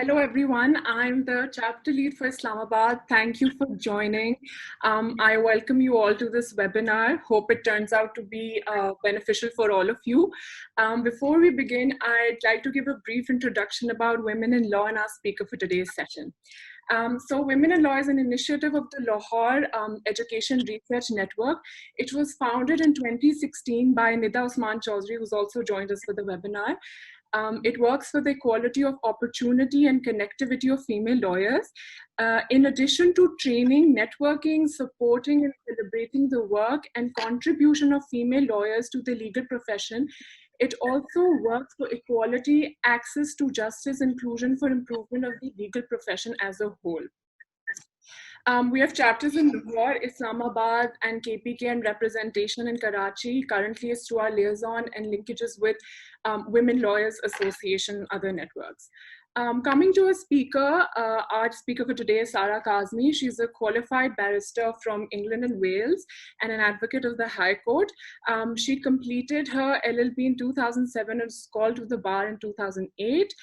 Hello, everyone. I'm the chapter lead for Islamabad. Thank you for joining. I welcome you all to this webinar. Hope it turns out to be beneficial for all of you. Before we begin, I'd like to give a brief introduction about Women in Law and our speaker for today's session. So Women in Law is an initiative of the Lahore Education Research Network. It was founded in 2016 by Nida Usman Chaudhry, who's also joined us for the webinar. It works for the equality of opportunity and connectivity of female lawyers. In addition to training, networking, supporting and celebrating the work and contribution of female lawyers to the legal profession, it also works for equality, access to justice, inclusion for improvement of the legal profession as a whole. We have chapters in Lahore, Islamabad, and KPK, and representation in Karachi. Currently is through our liaison and linkages with Women Lawyers Association, other networks. Coming to a speaker, our speaker for today is Sara Kazmi. She's a qualified barrister from England and Wales and an advocate of the High Court. She completed her LLB in 2007 and was called to the bar in 2008.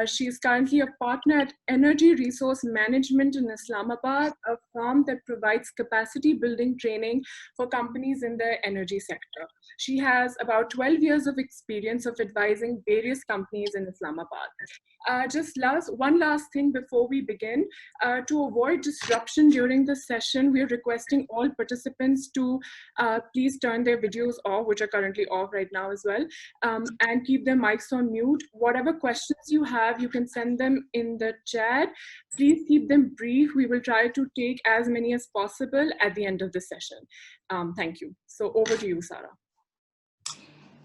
She is currently a partner at Energy Resource Management in Islamabad, a firm that provides capacity building training for companies in the energy sector. She has about 12 years of experience of advising various companies in Islamabad. One last thing before we begin. To avoid disruption during the session, we are requesting all participants to please turn their videos off, which are currently off right now as well, and keep their mics on mute. Whatever questions you have, you can send them in the chat. Please keep them brief. We will try to take as many as possible at the end of the session. Thank you. So over to you, Sara.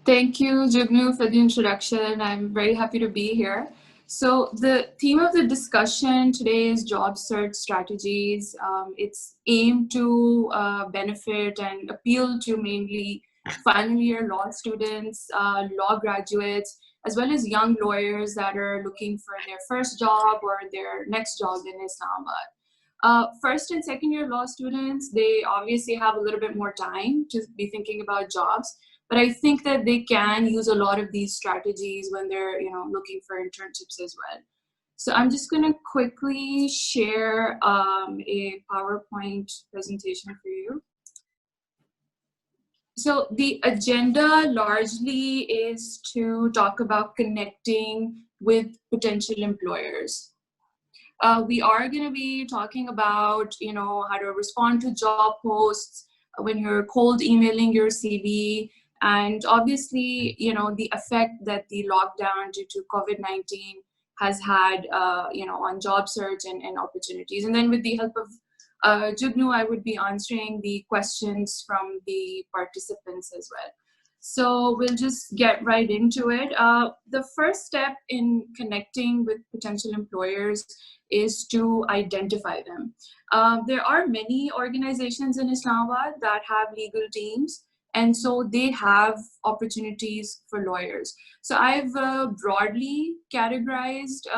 Thank you, Jugnu, for the introduction. I'm very happy to be here. So the theme of the discussion today is job search strategies. It's aimed to benefit and appeal to mainly final year law students, law graduates, as well as young lawyers that are looking for their first job or their next job in Islamabad. First and second year law students, they obviously have a little bit more time to be thinking about jobs. But I think that they can use a lot of these strategies when they're, looking for internships as well. So I'm just going to quickly share a PowerPoint presentation for you. So the agenda largely is to talk about connecting with potential employers. We are going to be talking about, how to respond to job posts when you're cold emailing your CV. And obviously, the effect that the lockdown due to COVID-19 has had, on job search and opportunities. And then with the help of Jugnu, I would be answering the questions from the participants as well. So we'll just get right into it. The first step in connecting with potential employers is to identify them. There are many organizations in Islamabad that have legal teams, and so they have opportunities for lawyers. So I've broadly categorized,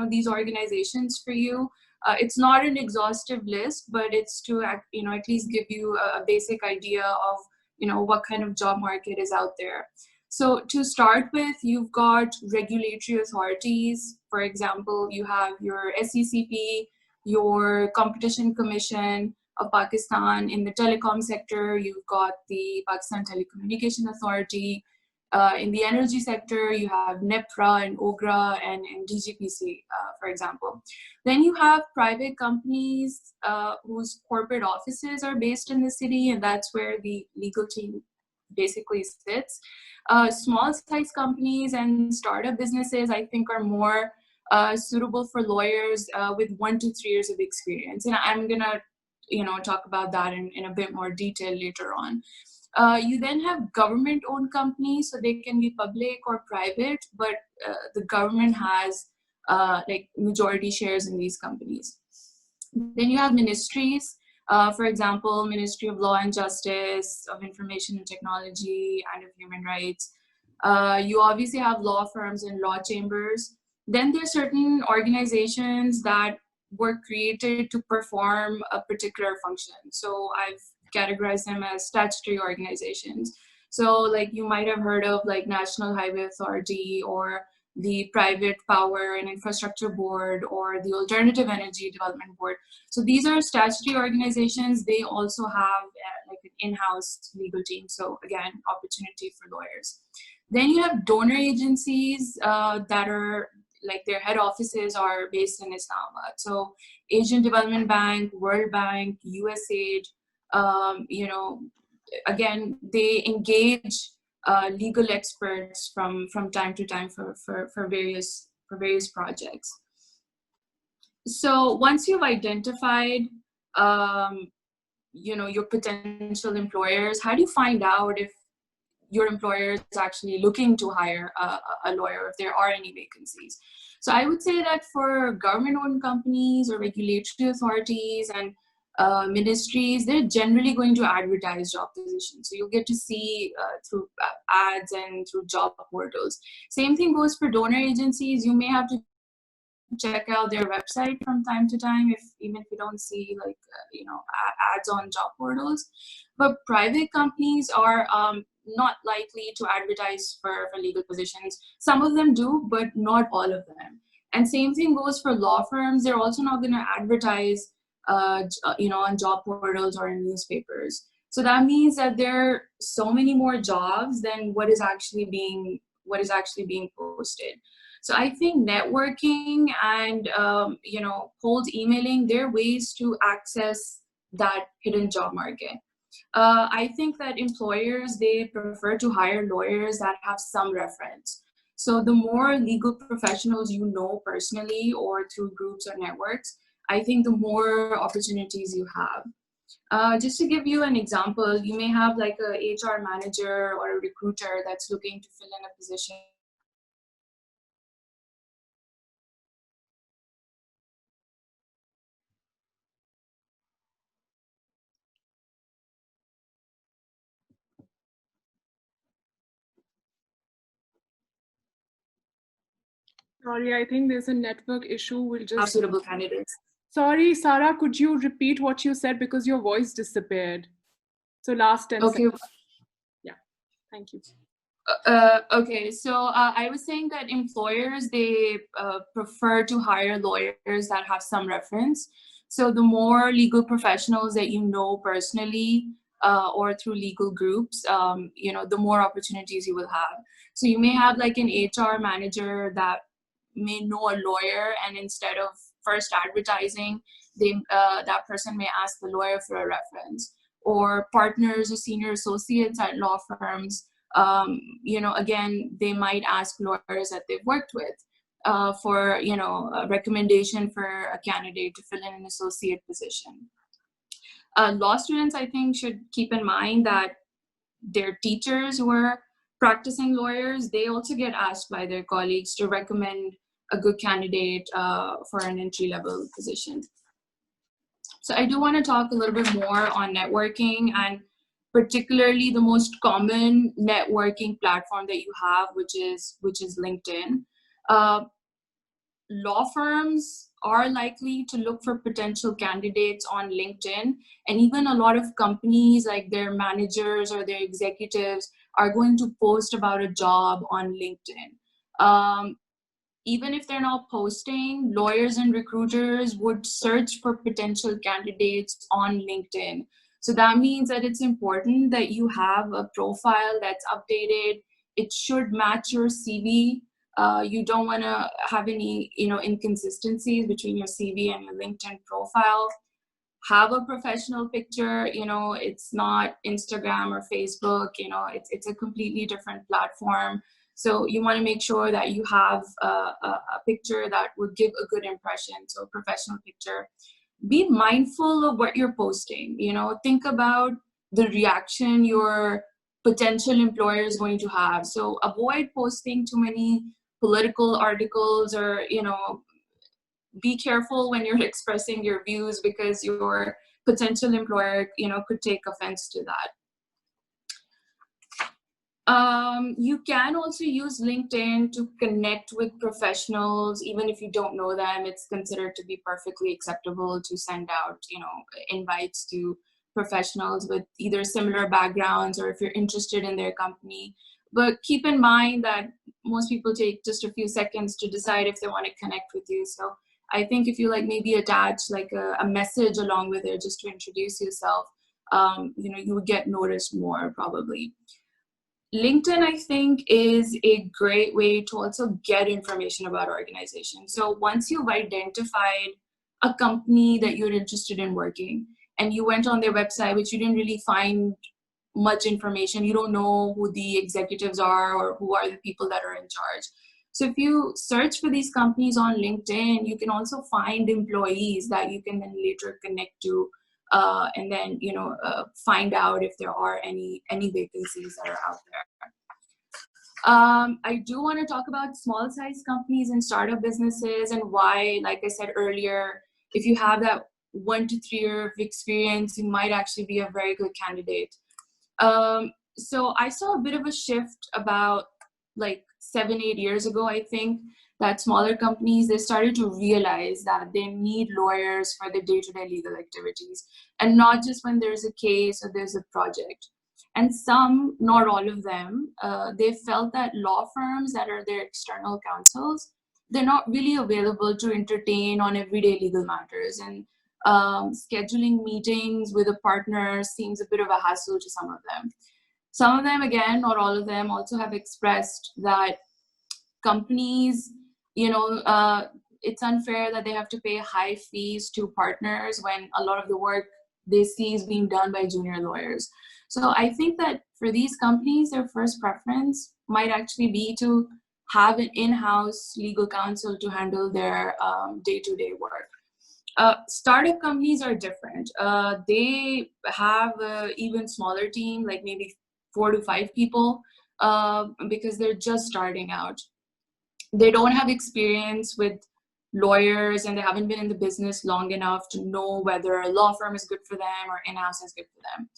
these organizations for you. It's not an exhaustive list, but it's to, at least give you a basic idea of, what kind of job market is out there. So to start with, you've got regulatory authorities. For example, you have your SECP, your Competition Commission of Pakistan. In the telecom sector, you've got the Pakistan Telecommunication Authority. In the energy sector, you have NEPRA and OGRA and DGPC, for example. Then you have private companies whose corporate offices are based in the city, and that's where the legal team basically sits. Small size companies and startup businesses, I think, are more suitable for lawyers with 1 to 3 years of experience. And I'm gonna talk about that in a bit more detail later on. You then have government-owned companies, so they can be public or private, but the government has majority shares in these companies. Then you have ministries, for example, Ministry of Law and Justice, of Information and Technology, and of Human Rights. You obviously have law firms and law chambers. Then there's certain organizations that were created to perform a particular function. So I've categorized them as statutory organizations. So like you might have heard of like National Highway Authority or the Private Power and Infrastructure Board, or the Alternative Energy Development Board. So these are statutory organizations. They also have like an in-house legal team. So again, opportunity for lawyers. Then you have donor agencies that are like their head offices are based in Islamabad. So Asian Development Bank, World Bank, USAID, you know, again, they engage legal experts from time to time for various projects. So once you've identified you know, your potential employers, how do you find out if your employer is actually looking to hire a lawyer, if there are any vacancies? So I would say that for government-owned companies or regulatory authorities and ministries, they're generally going to advertise job positions. So you'll get to see through ads and through job portals. Same thing goes for donor agencies. You may have to check out their website from time to time, even if you don't see like you know, ads on job portals. But private companies are not likely to advertise for legal positions. Some of them do, but not all of them. And same thing goes for law firms. They're also not going to advertise you know, on job portals or in newspapers. So that means that there are so many more jobs than what is actually being posted. So I think networking and you know, cold emailing, they're ways to access that hidden job market. I think that employers, they prefer to hire lawyers that have some reference. So the more legal professionals you know personally or through groups or networks, I think the more opportunities you have. Just to give you an example, you may have like a HR manager or a recruiter that's looking to fill in a position. Sorry, I think there's a network issue. We'll just... Suitable candidates. Sorry, Sarah, could you repeat what you said because your voice disappeared? So last 10 Okay. seconds. Yeah, thank you. Okay, so I was saying that employers, they prefer to hire lawyers that have some reference. So the more legal professionals that you know personally or through legal groups, you know, the more opportunities you will have. So you may have like an HR manager that may know a lawyer, and instead of first advertising, that person may ask the lawyer for a reference. Or partners or senior associates at law firms, you know, again, they might ask lawyers that they've worked with for, you know, a recommendation for a candidate to fill in an associate position. Law students, I think, should keep in mind that their teachers who are practicing lawyers, they also get asked by their colleagues to recommend a good candidate for an entry-level position. So I do want to talk a little bit more on networking, and particularly the most common networking platform that you have, which is LinkedIn. Law firms are likely to look for potential candidates on LinkedIn, and even a lot of companies, like their managers or their executives, are going to post about a job on LinkedIn. Even if they're not posting, lawyers and recruiters would search for potential candidates on LinkedIn. So that means that it's important that you have a profile that's updated. It should match your CV. You don't want to have any, you know, inconsistencies between your CV and your LinkedIn profile. Have a professional picture. You know, it's not Instagram or Facebook. You know, it's a completely different platform. So you want to make sure that you have a picture that would give a good impression. So a professional picture. Be mindful of what you're posting. You know, think about the reaction your potential employer is going to have. So avoid posting too many political articles, or, you know, be careful when you're expressing your views, because your potential employer, you know, could take offense to that. You can also use LinkedIn to connect with professionals. Even if you don't know them, it's considered to be perfectly acceptable to send out, you know, invites to professionals with either similar backgrounds, or if you're interested in their company. But keep in mind that most people take just a few seconds to decide if they want to connect with you. So I think if you like maybe attach like a message along with it just to introduce yourself, you would get noticed more probably. LinkedIn, I think, is a great way to also get information about organizations. So once you've identified a company that you're interested in working and you went on their website, which you didn't really find much information, you don't know who the executives are or who are the people that are in charge. So if you search for these companies on LinkedIn, you can also find employees that you can then later connect to, and then find out if there are any vacancies that are out there. I do want to talk about small size companies and startup businesses and why, like I said earlier, if you have that 1 to 3 year of experience, you might actually be a very good candidate. So I saw a bit of a shift about like 7-8 years ago, I think, that smaller companies, they started to realize that they need lawyers for the day-to-day legal activities, and not just when there's a case or there's a project. And some, not all of them, they felt that law firms that are their external counsels, they're not really available to entertain on everyday legal matters. And scheduling meetings with a partner seems a bit of a hassle to some of them. Some of them, again, not all of them, also have expressed that companies, it's unfair that they have to pay high fees to partners when a lot of the work they see is being done by junior lawyers. So I think that for these companies, their first preference might actually be to have an in-house legal counsel to handle their day-to-day work. Startup companies are different. They have an even smaller team, like maybe 4 to 5 people, because they're just starting out. They don't have experience with lawyers and they haven't been in the business long enough to know whether a law firm is good for them or in-house is good for them.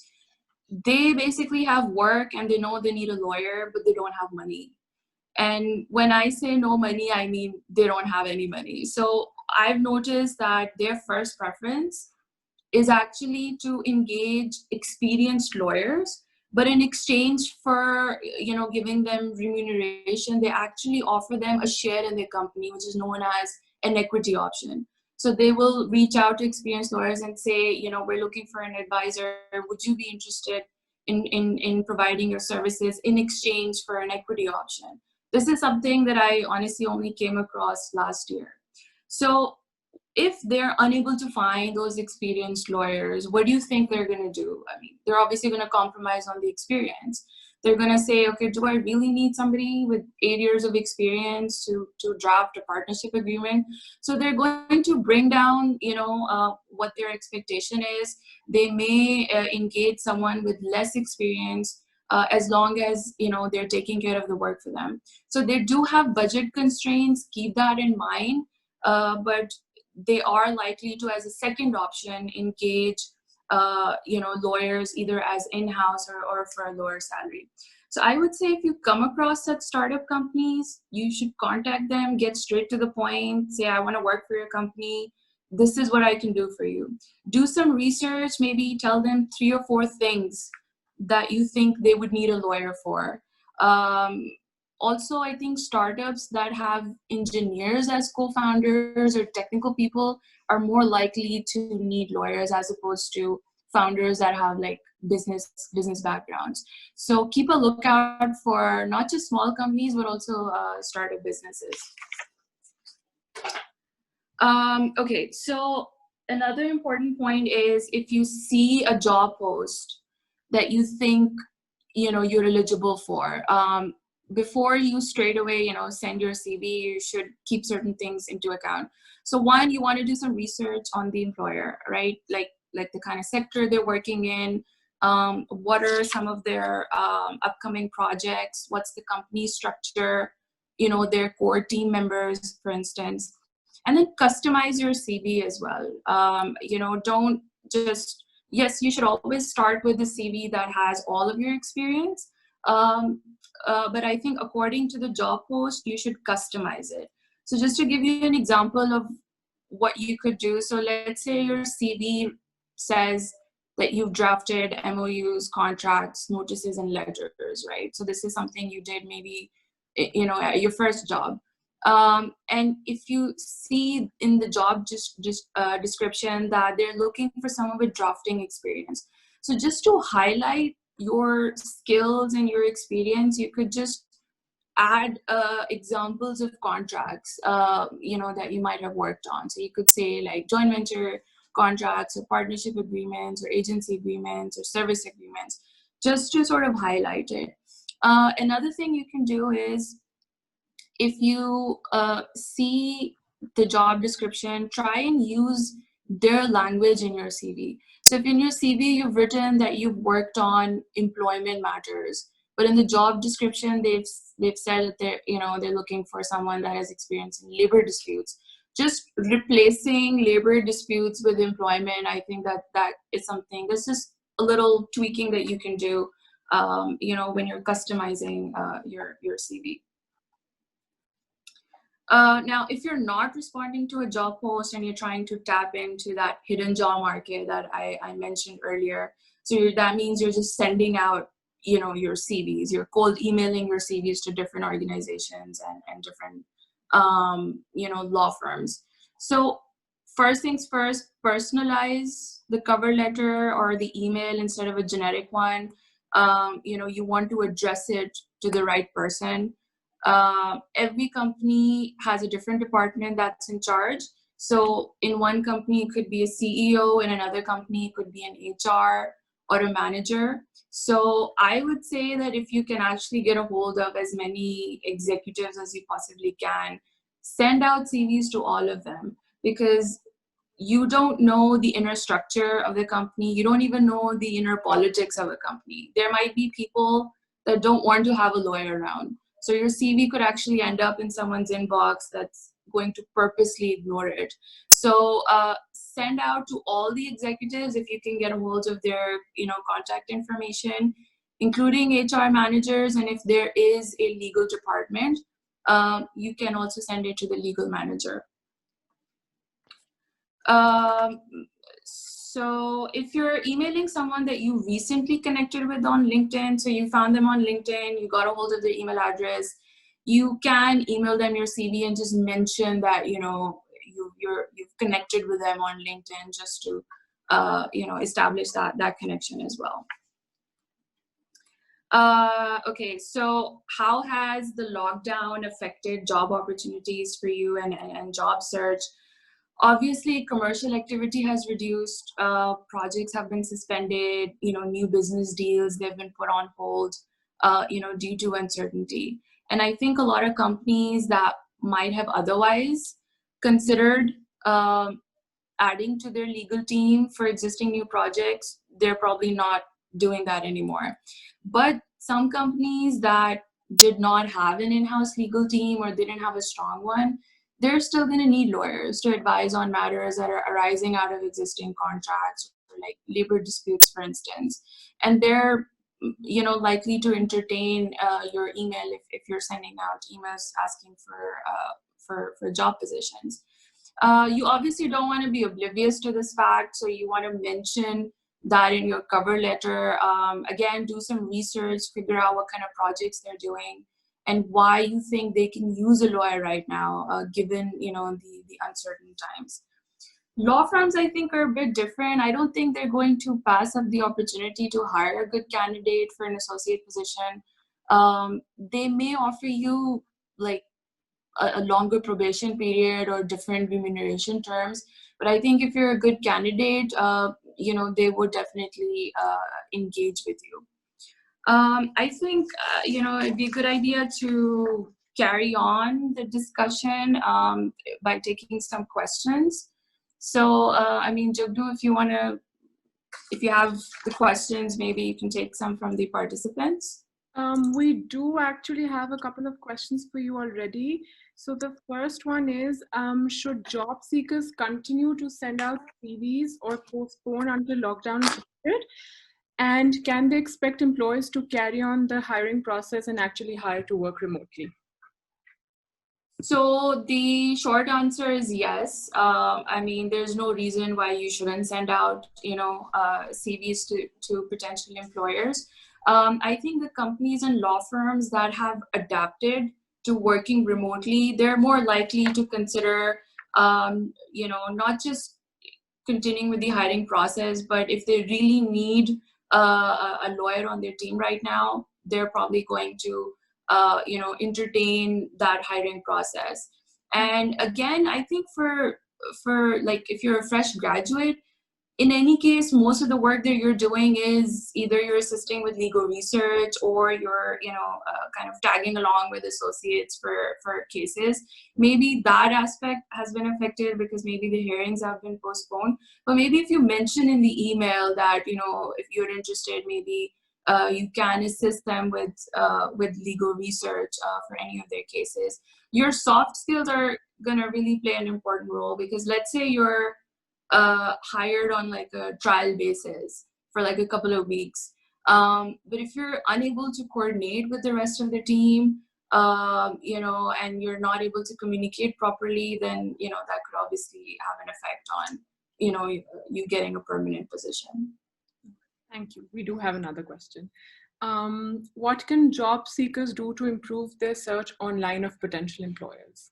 They basically have work and they know they need a lawyer, but they don't have money. And when I say no money, I mean they don't have any money. So I've noticed that their first preference is actually to engage experienced lawyers, but in exchange for giving them remuneration, they actually offer them a share in their company, which is known as an equity option. So they will reach out to experienced lawyers and say, we're looking for an advisor. Would you be interested in providing your services in exchange for an equity option? This is something that I honestly only came across last year. So if they're unable to find those experienced lawyers, what do you think they're going to do? I mean, they're obviously going to compromise on the experience. They're going to say, okay, do I really need somebody with 8 years of experience to draft a partnership agreement? So they're going to bring down, what their expectation is. They may engage someone with less experience, as long as, they're taking care of the work for them. So they do have budget constraints. Keep that in mind. But they are likely to, as a second option, engage lawyers either as in-house or for a lower salary. So I would say if you come across such startup companies, you should contact them, get straight to the point, say, I want to work for your company. This is what I can do for you. Do some research, maybe tell them 3 or 4 things that you think they would need a lawyer for. Also, I think startups that have engineers as co-founders or technical people are more likely to need lawyers as opposed to founders that have like business backgrounds. So keep a lookout for not just small companies, but also startup businesses. Okay, so another important point is if you see a job post that you think you're eligible for, before you straight away send your CV, you should keep certain things into account. So one, you want to do some research on the employer, right? Like the kind of sector they're working in, what are some of their upcoming projects, what's the company structure, their core team members, for instance. And then customize your CV as well. Don't just, yes, you should always start with the CV that has all of your experience. But I think according to the job post, you should customize it. So just to give you an example of what you could do. So let's say your CV says that you've drafted MOUs, contracts, notices, and letters, right? So this is something you did maybe, at your first job. And if you see in the job description that they're looking for someone with drafting experience. So just to highlight your skills and your experience, you could just add examples of contracts, that you might have worked on. So you could say like joint venture contracts or partnership agreements or agency agreements or service agreements, just to sort of highlight it. Another thing you can do is, if you see the job description, try and use their language in your CV. So if in your CV you've written that you've worked on employment matters, but in the job description they've said that they're looking for someone that has experience in labor disputes. Just replacing labor disputes with employment, I think that is something. This is a little tweaking that you can do, when you're customizing your CV. Now, if you're not responding to a job post and you're trying to tap into that hidden job market that I mentioned earlier, so that means you're just sending out, your CVs, you're cold emailing your CVs to different organizations and different, law firms. So first things first, personalize the cover letter or the email instead of a generic one. You want to address it to the right person. Every company has a different department that's in charge. So in one company, it could be a CEO, in another company, it could be an HR or a manager. So I would say that if you can actually get a hold of as many executives as you possibly can, send out CVs to all of them, because you don't know the inner structure of the company. You don't even know the inner politics of a company. There might be people that don't want to have a lawyer around. So your CV could actually end up in someone's inbox that's going to purposely ignore it. So send out to all the executives if you can get a hold of their contact information, including HR managers. And if there is a legal department, you can also send it to the legal manager. So if you're emailing someone that you recently connected with on LinkedIn, so you found them on LinkedIn, you got a hold of their email address, you can email them your CV and just mention that you've connected with them on LinkedIn, just to establish that connection as well. Okay, so how has the lockdown affected job opportunities for you and job search? Obviously, commercial activity has reduced, projects have been suspended, new business deals, they've been put on hold, due to uncertainty. And I think a lot of companies that might have otherwise considered adding to their legal team for existing new projects, they're probably not doing that anymore. But some companies that did not have an in-house legal team or didn't have a strong one, they're still going to need lawyers to advise on matters that are arising out of existing contracts, or like labor disputes, for instance. And they're, likely to entertain your email if you're sending out emails asking for job positions. You obviously don't want to be oblivious to this fact, so you want to mention that in your cover letter. Again, do some research, figure out what kind of projects they're doing, and why you think they can use a lawyer right now, given the uncertain times. Law firms, I think, are a bit different. I don't think they're going to pass up the opportunity to hire a good candidate for an associate position. They may offer you like a longer probation period or different remuneration terms, but I think if you're a good candidate, they would definitely engage with you. I think, it'd be a good idea to carry on the discussion by taking some questions. So, Jagdu, if you have the questions, maybe you can take some from the participants. We do actually have a couple of questions for you already. So the first one is, should job seekers continue to send out CVs or postpone until lockdown is lifted? And can they expect employers to carry on the hiring process and actually hire to work remotely? So the short answer is yes. I mean, there's no reason why you shouldn't send out, CVs to potential employers. I think the companies and law firms that have adapted to working remotely, they're more likely to consider, not just continuing with the hiring process, but if they really need a lawyer on their team right now, they're probably going to, entertain that hiring process. And again, I think for like if you're a fresh graduate, in any case, most of the work that you're doing is either you're assisting with legal research or you're, kind of tagging along with associates for cases. Maybe that aspect has been affected because maybe the hearings have been postponed. But maybe if you mention in the email that, if you're interested, maybe you can assist them with legal research for any of their cases. Your soft skills are gonna really play an important role because let's say you're hired on like a trial basis for like a couple of weeks. But if you're unable to coordinate with the rest of the team, and you're not able to communicate properly, then, that could obviously have an effect on, you getting a permanent position. Thank you. We do have another question. What can job seekers do to improve their search online of potential employers?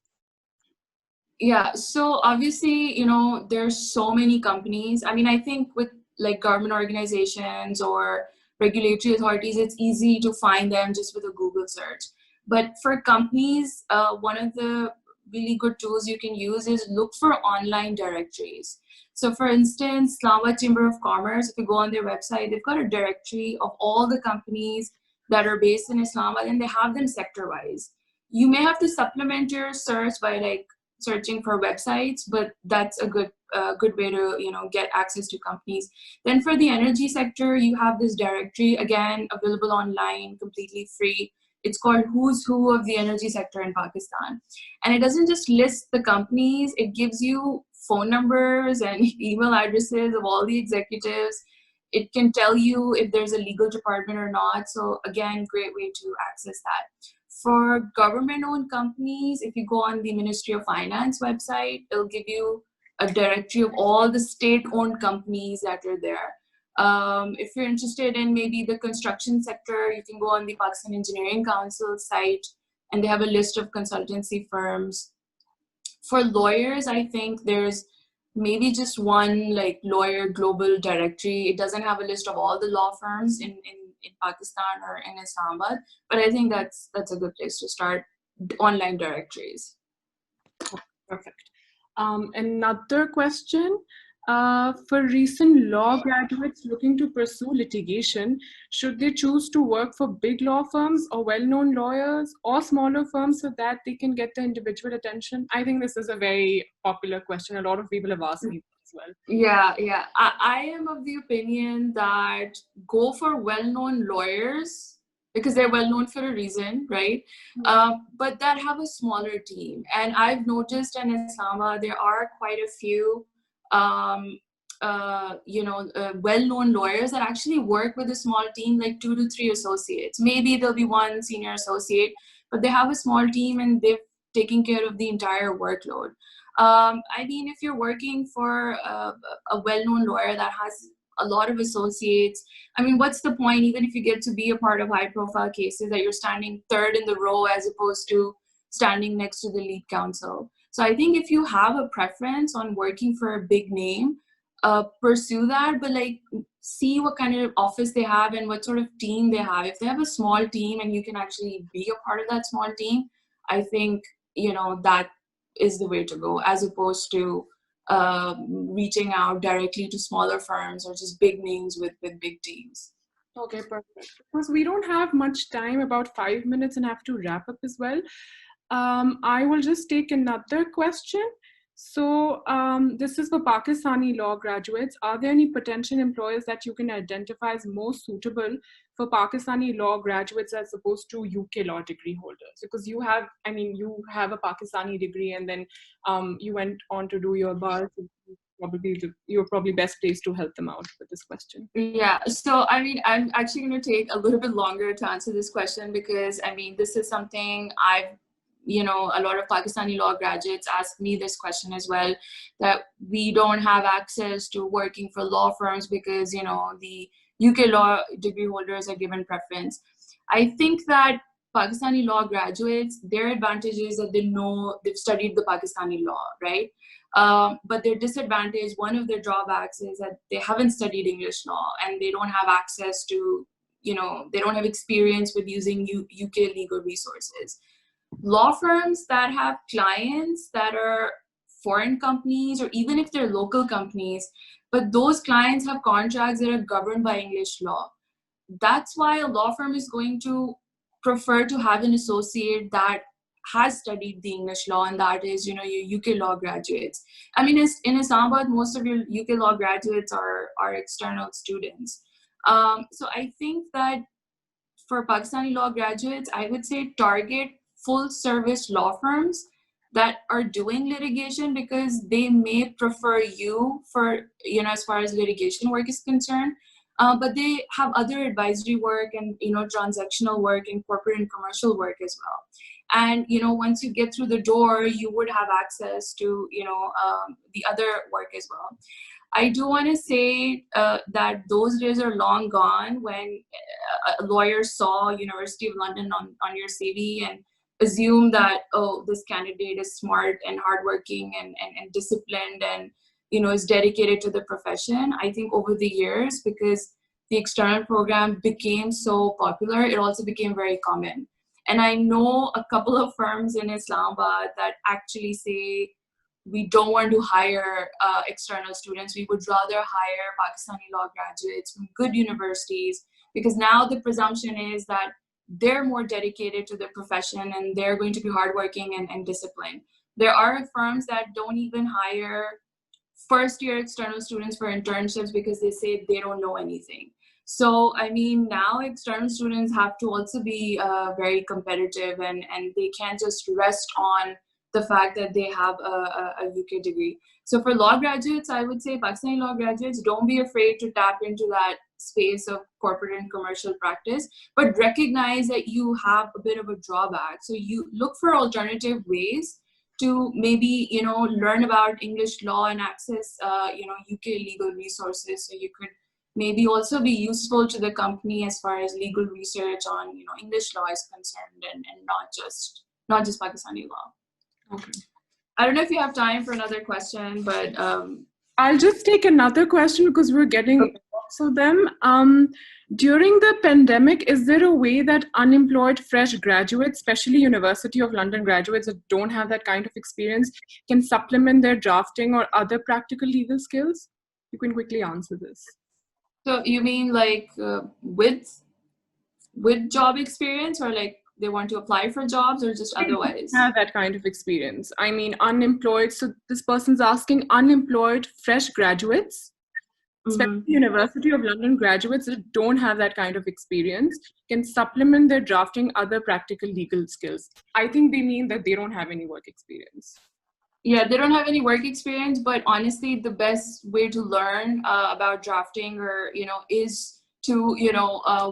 Yeah, so obviously, there's so many companies. I mean, I think with like government organizations or regulatory authorities, it's easy to find them just with a Google search. But for companies, one of the really good tools you can use is look for online directories. So for instance, Islamabad Chamber of Commerce, if you go on their website, they've got a directory of all the companies that are based in Islamabad and they have them sector-wise. You may have to supplement your search by like searching for websites, but that's a good way to get access to companies. Then for the energy sector, you have this directory, again available online, completely free. It's called Who's Who of the Energy Sector in Pakistan, and it doesn't just list the companies, it gives you phone numbers and email addresses of all the executives. It can tell you if there's a legal department or not. So again, great way to access that. For government-owned companies, if you go on the Ministry of Finance website, it'll give you a directory of all the state-owned companies that are there. If you're interested in maybe the construction sector, you can go on the Pakistan Engineering Council site, and they have a list of consultancy firms. For lawyers, I think there's maybe just one like lawyer global directory. It doesn't have a list of all the law firms in Pakistan or in Islamabad, but I think that's a good place to start, online directories. Perfect. Another question. For recent law graduates looking to pursue litigation, should they choose to work for big law firms or well-known lawyers or smaller firms so that they can get the individual attention? I think this is a very popular question. A lot of people have asked me as well. Yeah. I am of the opinion that go for well-known lawyers because they're well known for a reason, right? But that have a smaller team. And I've noticed in Islamabad, there are quite a few well-known lawyers that actually work with a small team, like 2 to 3 associates. Maybe there'll be one senior associate, but they have a small team and they've taken care of the entire workload. I mean, if you're working for a well-known lawyer that has a lot of associates, I mean, what's the point, even if you get to be a part of high-profile cases, that you're standing third in the row as opposed to standing next to the lead counsel? So I think if you have a preference on working for a big name, pursue that, but like see what kind of office they have and what sort of team they have. If they have a small team and you can actually be a part of that small team, I think, that is the way to go, as opposed to reaching out directly to smaller firms or just big names with big teams. Okay, perfect. Because we don't have much time, about 5 minutes, and have to wrap up as well. I will just take another question. So this is for Pakistani law graduates. Are there any potential employers that you can identify as most suitable for Pakistani law graduates as opposed to UK law degree holders? Because you have a Pakistani degree and then you went on to do your bar. So you're probably best placed to help them out with this question. Yeah, so I mean, I'm actually going to take a little bit longer to answer this question because I mean, this is something I've a lot of Pakistani law graduates ask me this question as well, that we don't have access to working for law firms because, the UK law degree holders are given preference. I think that Pakistani law graduates, their advantage is that they've studied the Pakistani law, right? But their disadvantage, one of their drawbacks is that they haven't studied English law and they don't have access to, they don't have experience with using UK legal resources. Law firms that have clients that are foreign companies, or even if they're local companies, but those clients have contracts that are governed by English law. That's why a law firm is going to prefer to have an associate that has studied the English law, and that is, your UK law graduates. I mean, in Islamabad, most of your UK law graduates are external students. So I think that for Pakistani law graduates, I would say target full service law firms that are doing litigation, because they may prefer you for, as far as litigation work is concerned. But they have other advisory work and, transactional work and corporate and commercial work as well. And, once you get through the door, you would have access to, the other work as well. I do want to say that those days are long gone when a lawyer saw University of London on your CV and assume that, oh, this candidate is smart and hardworking and disciplined and, is dedicated to the profession. I think over the years, because the external program became so popular, it also became very common. And I know a couple of firms in Islamabad that actually say, we don't want to hire external students. We would rather hire Pakistani law graduates from good universities, because now the presumption is that they're more dedicated to the profession and they're going to be hardworking and disciplined. There are firms that don't even hire first-year external students for internships because they say they don't know anything. So, I mean, now external students have to also be very competitive, and they can't just rest on the fact that they have a UK degree. So for law graduates, I would say Pakistani law graduates, don't be afraid to tap into that space of corporate and commercial practice, but recognize that you have a bit of a drawback. So you look for alternative ways to maybe, learn about English law and access, UK legal resources. So you could maybe also be useful to the company as far as legal research on, English law is concerned, and not just Pakistani law. Okay. I don't know if you have time for another question, but I'll just take another question because we're getting lots of them. During the pandemic, is there a way that unemployed fresh graduates, especially University of London graduates that don't have that kind of experience, can supplement their drafting or other practical legal skills? You can quickly answer this. So you mean like with job experience, or like they want to apply for jobs, or just otherwise? Have that kind of experience. I mean, unemployed. So this person's asking unemployed fresh graduates, especially University of London graduates that don't have that kind of experience, can supplement their drafting other practical legal skills. I think they mean that they don't have any work experience. Yeah, they don't have any work experience, but honestly, the best way to learn about drafting, or, is to,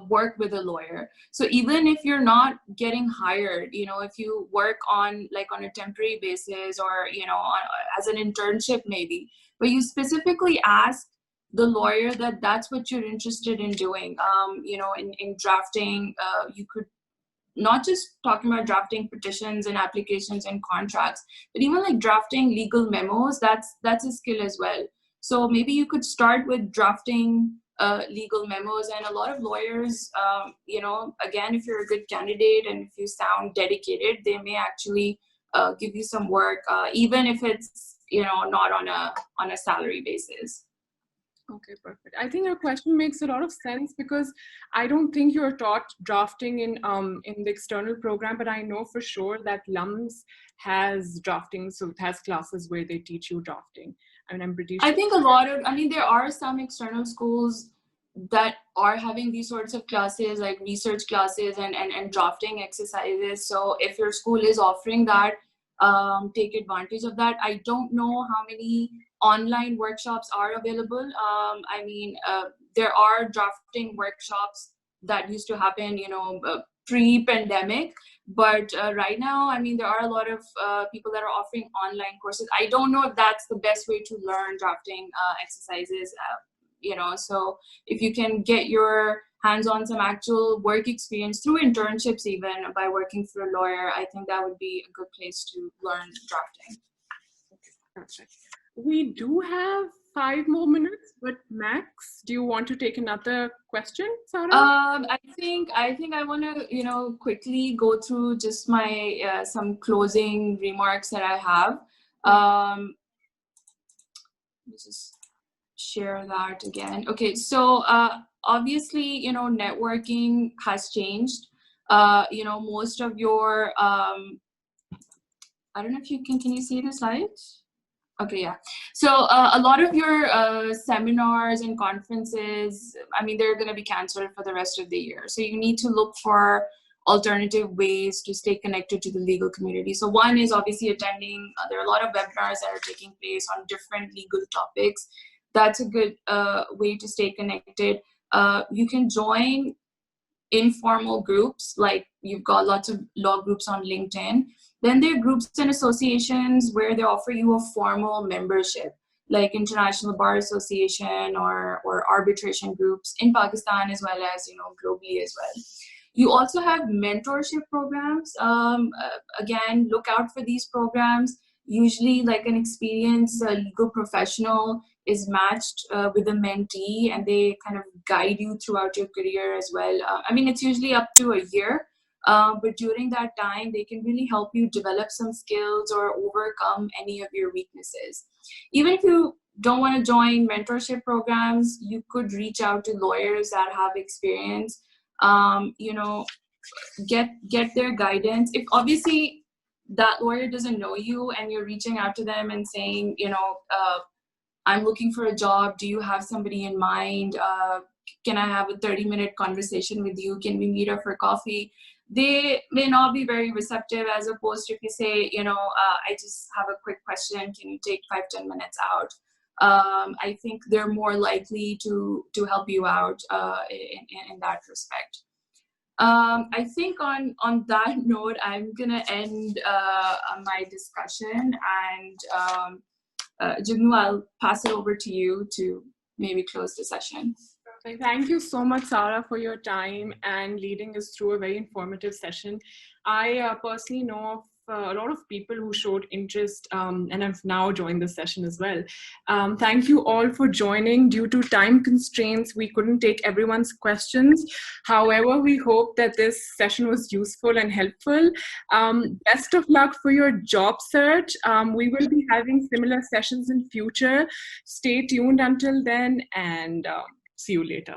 work with a lawyer. So even if you're not getting hired, if you work on a temporary basis, or, as an internship maybe, but you specifically ask the lawyer that that's what you're interested in doing, in drafting, you could not just talking about drafting petitions and applications and contracts, but even like drafting legal memos, that's a skill as well. So maybe you could start with drafting legal memos, and a lot of lawyers, again, if you're a good candidate and if you sound dedicated, they may actually give you some work, even if it's, not on a salary basis. Okay, perfect. I think your question makes a lot of sense, because I don't think you're taught drafting in the external program, but I know for sure that LUMS has drafting, so it has classes where they teach you drafting. I mean, I'm pretty sure. I think there are some external schools that are having these sorts of classes, like research classes and drafting exercises. So if your school is offering that, take advantage of that. I don't know how many online workshops are available. There are drafting workshops that used to happen, pre-pandemic, But right now, I mean, there are a lot of people that are offering online courses. I don't know if that's the best way to learn drafting exercises, so if you can get your hands on some actual work experience through internships, even by working for a lawyer, I think that would be a good place to learn drafting. Perfect. We do have 5 more minutes, but Max, do you want to take another question, Sarah? I think I want to quickly go through just my some closing remarks that I have. Let me just share that again. Okay, so obviously, networking has changed. Most of your I don't know if you can you see the slides? Okay, yeah. So a lot of your seminars and conferences, I mean, they're going to be canceled for the rest of the year. So you need to look for alternative ways to stay connected to the legal community. So one is obviously attending. There are a lot of webinars that are taking place on different legal topics. That's a good way to stay connected. You can join informal groups, like you've got lots of law groups on LinkedIn. Then there are groups and associations where they offer you a formal membership, like International Bar Association or arbitration groups in Pakistan, as well as globally as well. You also have mentorship programs. Again, look out for these programs. Usually, like an experienced legal professional is matched with a mentee, and they kind of guide you throughout your career as well. I mean, it's usually up to a year. But during that time, they can really help you develop some skills or overcome any of your weaknesses. Even if you don't want to join mentorship programs, you could reach out to lawyers that have experience. Get their guidance. If obviously that lawyer doesn't know you and you're reaching out to them and saying, I'm looking for a job. Do you have somebody in mind? Can I have a 30-minute conversation with you? Can we meet up for coffee? They may not be very receptive, as opposed to if you say, I just have a quick question. Can you take 5-10 minutes out? I think they're more likely to help you out in that respect. I think on that note, I'm gonna end my discussion, and Jignu, I'll pass it over to you to maybe close the session. Thank you so much, Sarah, for your time and leading us through a very informative session. I personally know of a lot of people who showed interest and have now joined this session as well. Thank you all for joining. Due to time constraints, we couldn't take everyone's questions. However, we hope that this session was useful and helpful. Best of luck for your job search. We will be having similar sessions in future. Stay tuned until then, and see you later.